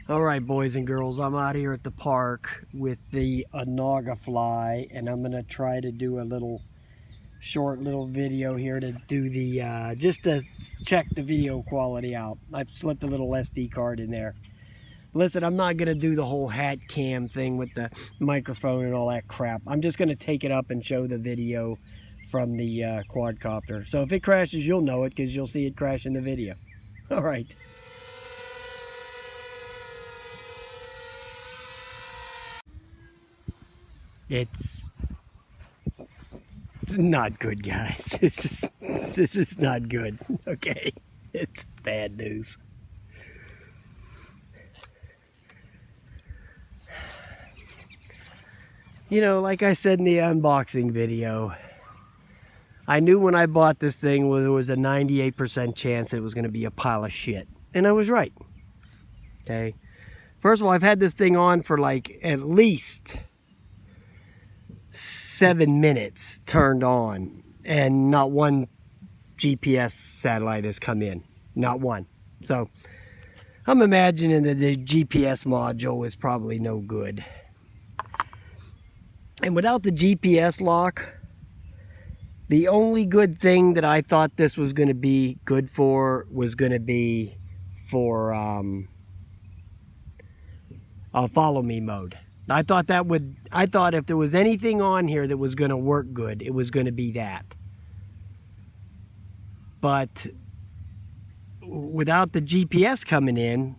All right, boys and girls, I'm out here at the park with the ONAGOfly, and I'm gonna try to do a short little video here to do the just to check the video quality out. I've slipped a little SD card in there. Listen, I'm not gonna do the whole hat cam thing with the microphone and all that crap. I'm just gonna take it up and show the video from the quadcopter. So if it crashes, you'll know it because you'll see it crash in the video. All right. It's not good, guys. This is not good. Okay, it's bad news. You know, like I said in the unboxing video, I knew when I bought this thing there was a 98% chance it was going to be a pile of shit, and I was right. Okay, first of all, I've had this thing on for like at least 7 minutes turned on, and not one GPS satellite has come in, not one. So I'm imagining that the GPS module is probably no good, and without the GPS lock, the only good thing that I thought this was going to be good for was going to be for follow me mode. I thought if there was anything on here that was going to work good, it was going to be that. But without the GPS coming in,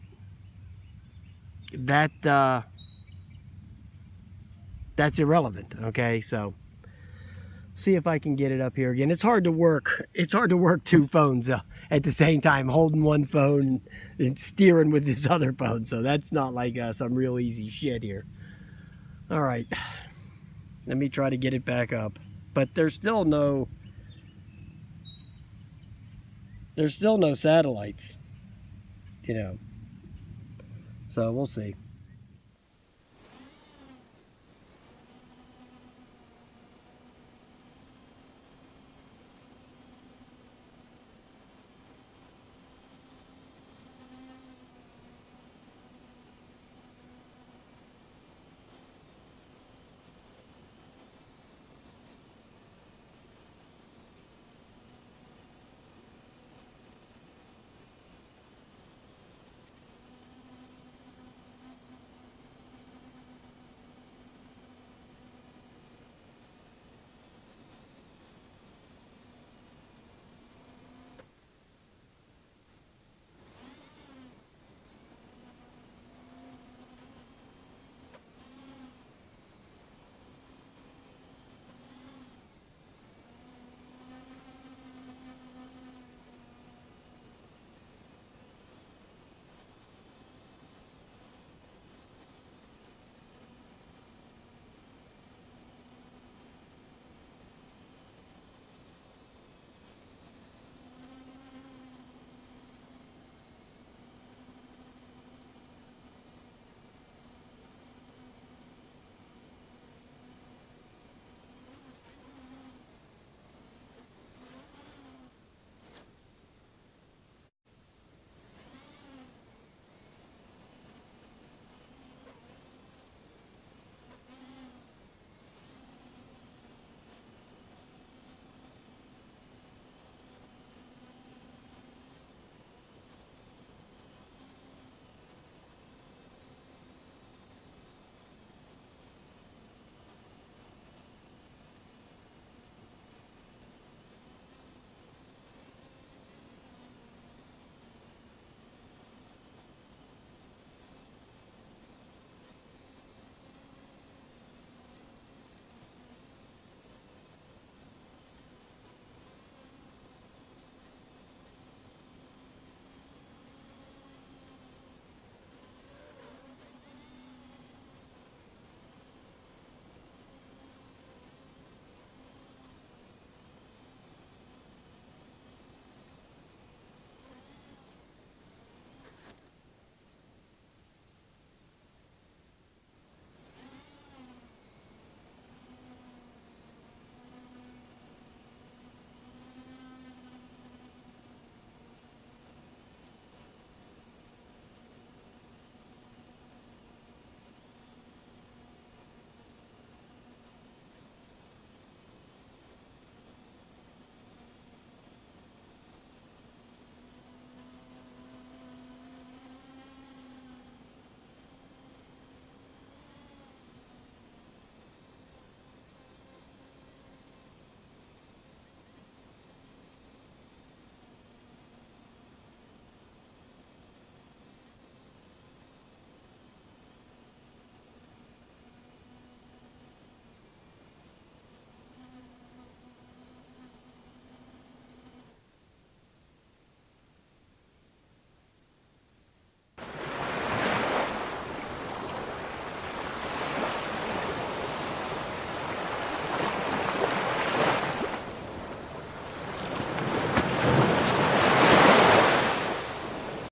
that's irrelevant. Okay, so see if I can get it up here again. It's hard to work. It's hard to work two phones at the same time, holding one phone and steering with this other phone. So that's not like some real easy shit here. All right, let me try to get it back up. But there's still no satellites, you know. So we'll see.